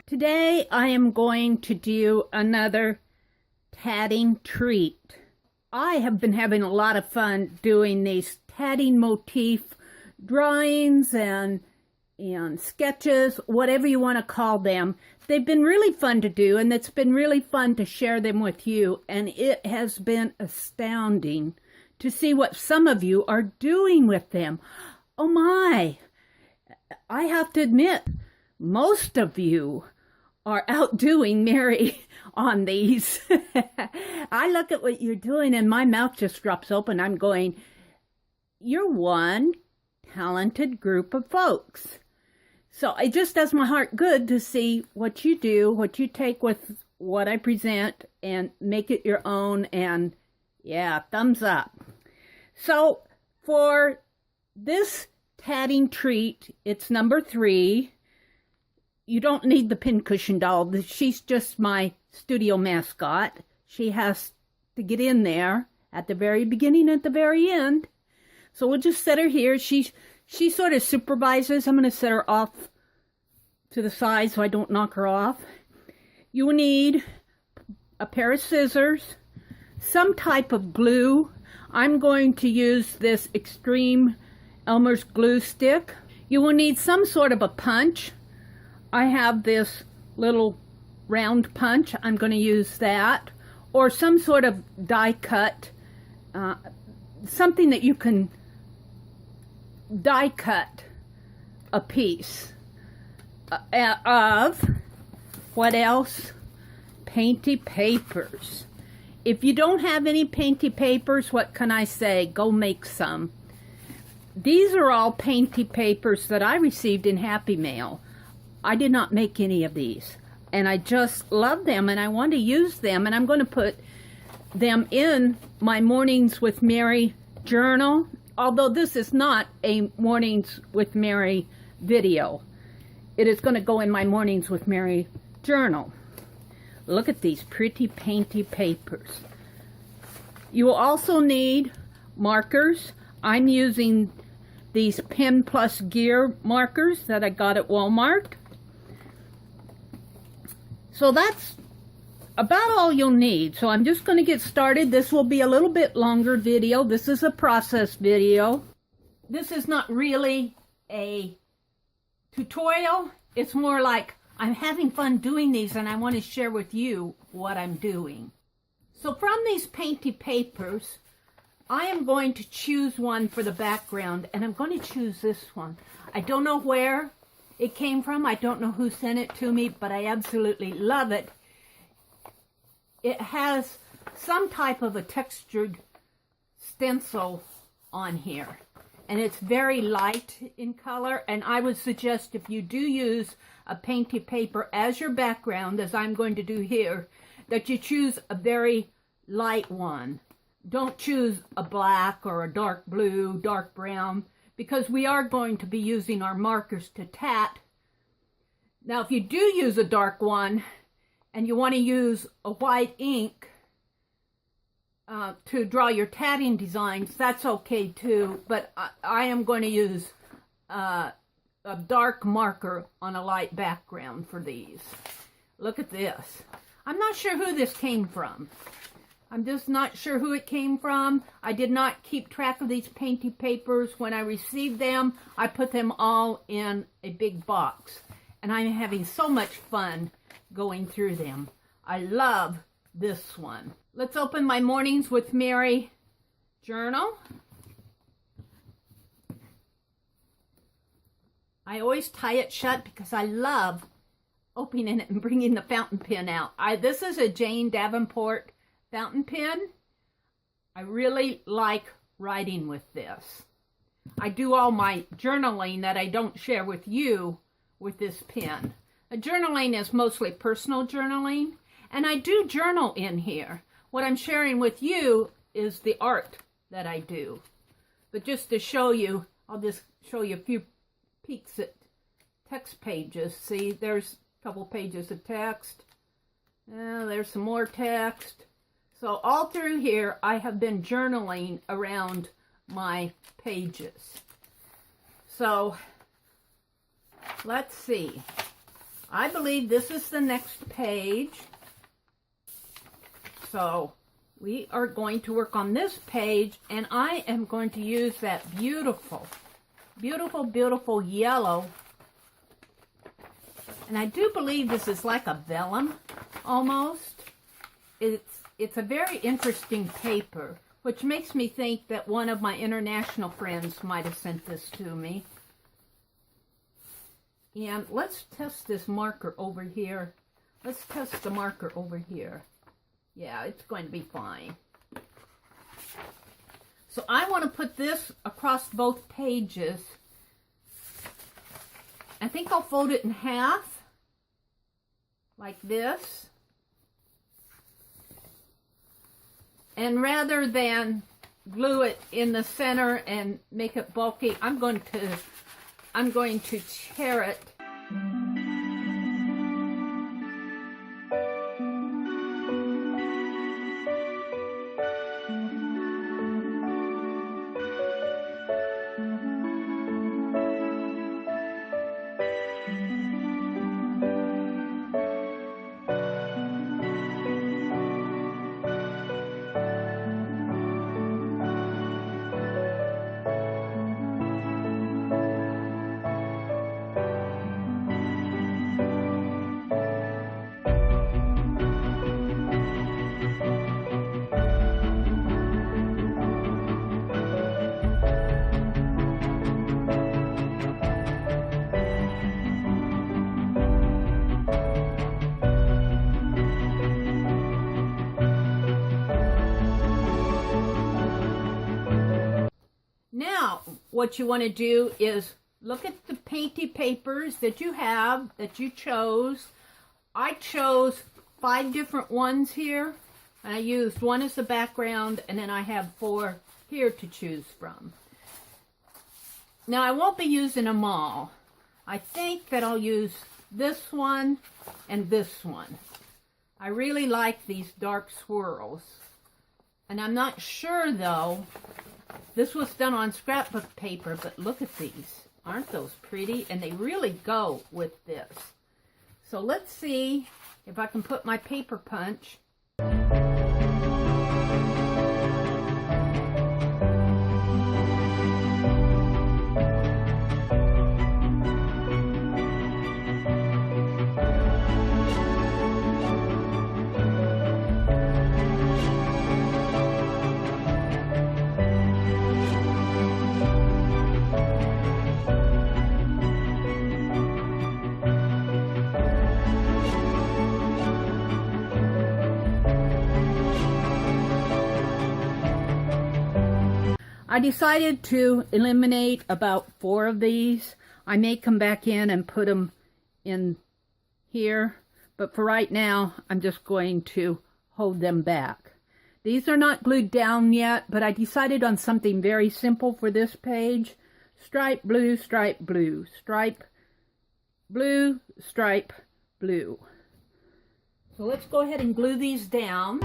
Today I am going to do another tatting treat. I have been having a lot of fun doing these tatting motif drawings and sketches, whatever you want to call them. They've been really fun to do, and it's been really fun to share them with you, and it has been astounding to see what some of you are doing with them. Oh my, I have to admit, most of you are outdoing Meri on these. I look at what you're doing and my mouth just drops open. I'm going, you're one talented group of folks. So it just does my heart good to see what you do, what you take with what I present and make it your own, and yeah, thumbs up. So for this tatting treat, it's number 3. You don't need the pincushion doll. She's just my studio mascot. She has to get in there at the very beginning, at the very end. So we'll just set her here. She sort of supervises. I'm going to set her off to the side so I don't knock her off. You will need a pair of scissors, some type of glue. I'm going to use this Extreme Elmer's glue stick. You will need some sort of a punch. I have this little round punch. I'm going to use that. Or some sort of die cut, something that you can die cut a piece of, what else? Painted papers. If you don't have any painted papers, what can I say? Go make some. These are all painted papers that I received in Happy Mail. I did not make any of these, and I just love them, and I want to use them, and I'm going to put them in my Mornings with Meri journal, although this is not a Mornings with Meri video. It is going to go in my Mornings with Meri journal. Look at these pretty painted papers. You will also need markers. I'm using these Pen Plus Gear markers that I got at Walmart. So that's about all you'll need. So I'm just going to get started. This will be a little bit longer video. This is a process video. This is not really a tutorial. It's more like I'm having fun doing these and I want to share with you what I'm doing. So from these painted papers, I am going to choose one for the background, and I'm going to choose this one. I don't know where it came from. I don't know who sent it to me, but I absolutely love it. It has some type of a textured stencil on here, and it's very light in color, and I would suggest if you do use a painted paper as your background, as I'm going to do here, that you choose a very light one. Don't choose a black or a dark blue, dark brown, because we are going to be using our markers to tat. Now, if you do use a dark one and you want to use a white ink to draw your tatting designs, that's okay too, but I am going to use a dark marker on a light background for these. Look at this. I'm not sure who this came from. I'm just not sure who it came from. I did not keep track of these painted papers. When I received them, I put them all in a big box. And I'm having so much fun going through them. I love this one. Let's open my Mornings with Meri journal. I always tie it shut because I love opening it and bringing the fountain pen out. This is a Jane Davenport fountain pen. I really like writing with this. I do all my journaling that I don't share with you with this pen. Journaling is mostly personal journaling, and I do journal in here. What I'm sharing with you is the art that I do. But just to show you, I'll just show you a few peeks at text pages. See, there's a couple pages of text. There's some more text. So all through here, I have been journaling around my pages. So let's see. I believe this is the next page. So we are going to work on this page, and I am going to use that beautiful, beautiful, beautiful yellow. And I do believe this is like a vellum almost. It's a very interesting paper, which makes me think that one of my international friends might have sent this to me. And let's test this marker over here. Let's test the marker over here. Yeah, it's going to be fine. So I want to put this across both pages. I think I'll fold it in half, like this. And rather than glue it in the center and make it bulky, I'm going to tear it. Now, what you want to do is look at the painted papers that you have, that you chose. I chose 5 different ones here, and I used one as the background, and then I have 4 here to choose from. Now, I won't be using them all. I think that I'll use this one and this one. I really like these dark swirls. And I'm not sure, though. This was done on scrapbook paper, but look at these. Aren't those pretty? And they really go with this. So let's see if I can put my paper punch. I decided to eliminate about 4 of these. I may come back in and put them in here, but for right now, I'm just going to hold them back. These are not glued down yet, but I decided on something very simple for this page. Stripe, blue, stripe, blue, stripe, blue, stripe, blue. So let's go ahead and glue these down.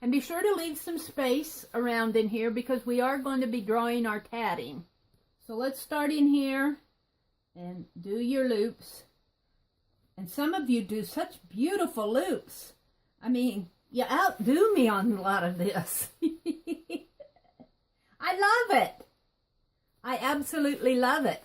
And be sure to leave some space around in here because we are going to be drawing our tatting. So let's start in here and do your loops. And some of you do such beautiful loops. I mean, you outdo me on a lot of this. I love it. I absolutely love it.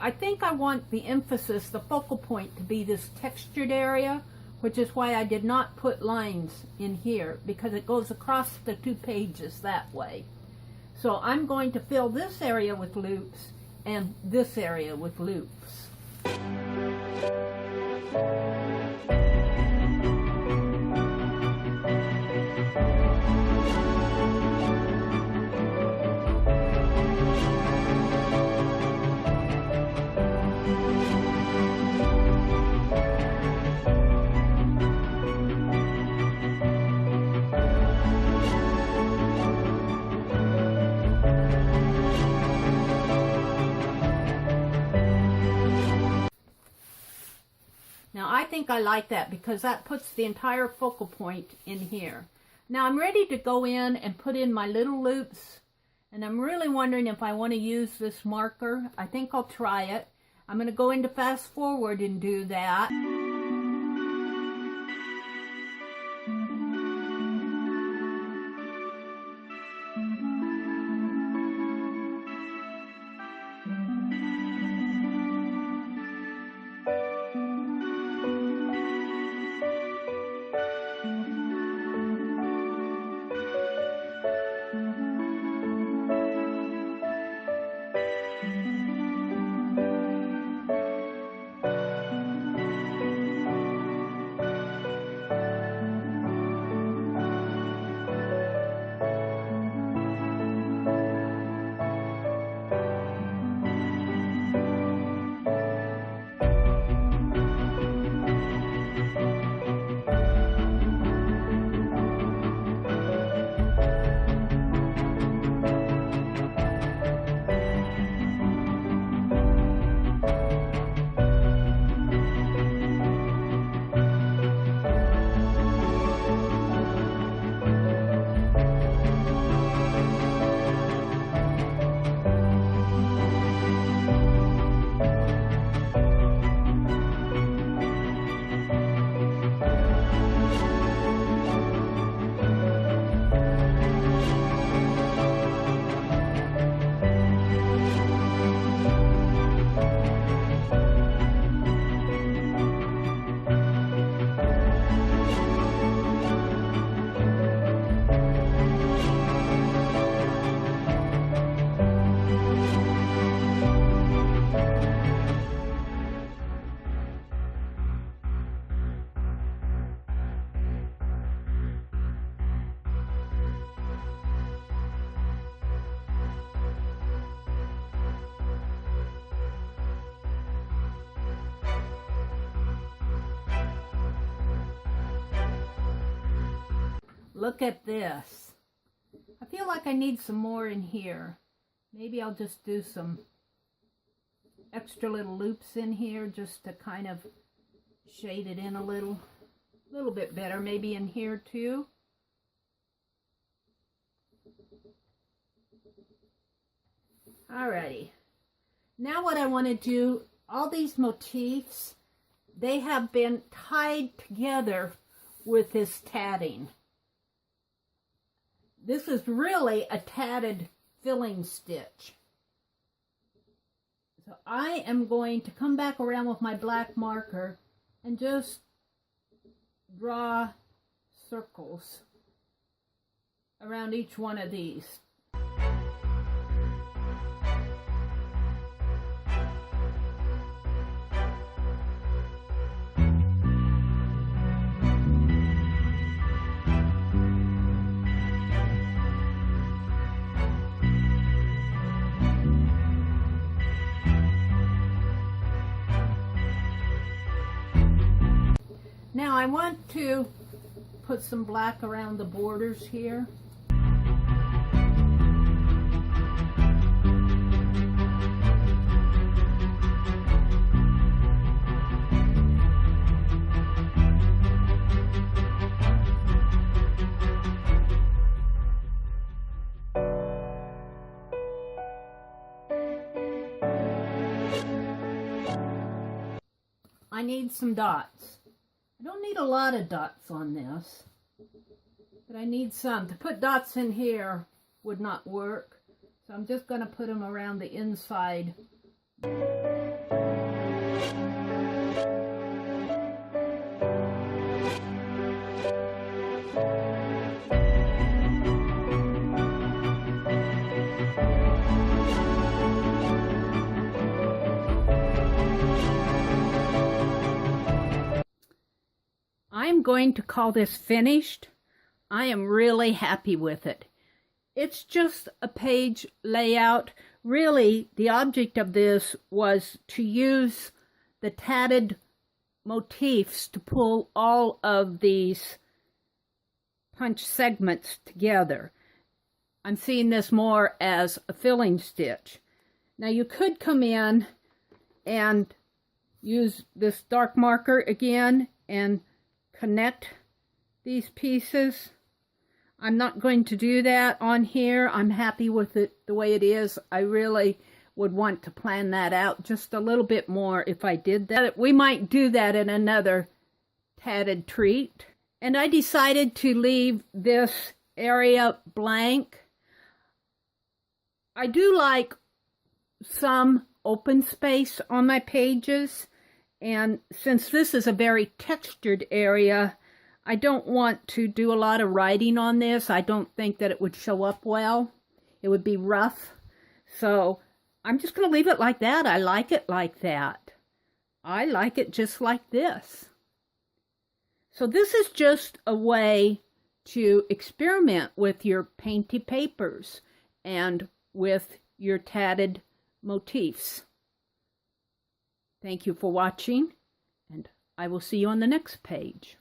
I think I want the emphasis, the focal point, to be this textured area, which is why I did not put lines in here, because it goes across the 2 pages that way. So I'm going to fill this area with loops and this area with loops. Now I think I like that because that puts the entire focal point in here. Now I'm ready to go in and put in my little loops, and I'm really wondering if I want to use this marker. I think I'll try it. I'm going to go into fast forward and do that. Look at this. I feel like I need some more in here. Maybe I'll just do some extra little loops in here just to kind of shade it in a little bit better. Maybe in here too. Alrighty. Now what I want to do, all these motifs, they have been tied together with this tatting. This is really a tatted filling stitch. So I am going to come back around with my black marker and just draw circles around each one of these. Now I want to put some black around the borders here. I need some dots. I don't need a lot of dots on this, but I need some. To put dots in here would not work, so I'm just going to put them around the inside I'm going to call this finished. I am really happy with it. It's just a page layout. Really, the object of this was to use the tatted motifs to pull all of these punch segments together. I'm seeing this more as a filling stitch. Now you could come in and use this dark marker again and connect these pieces. I'm not going to do that on here. I'm happy with it the way it is. I really would want to plan that out just a little bit more if I did that. We might do that in another tatted treat. And I decided to leave this area blank. I do like some open space on my pages, and since this is a very textured area, I don't want to do a lot of writing on this. I don't think that it would show up well. It would be rough. So I'm just going to leave it like that. I like it like that. I like it just like this. So this is just a way to experiment with your painted papers and with your tatted motifs. Thank you for watching, and I will see you on the next page.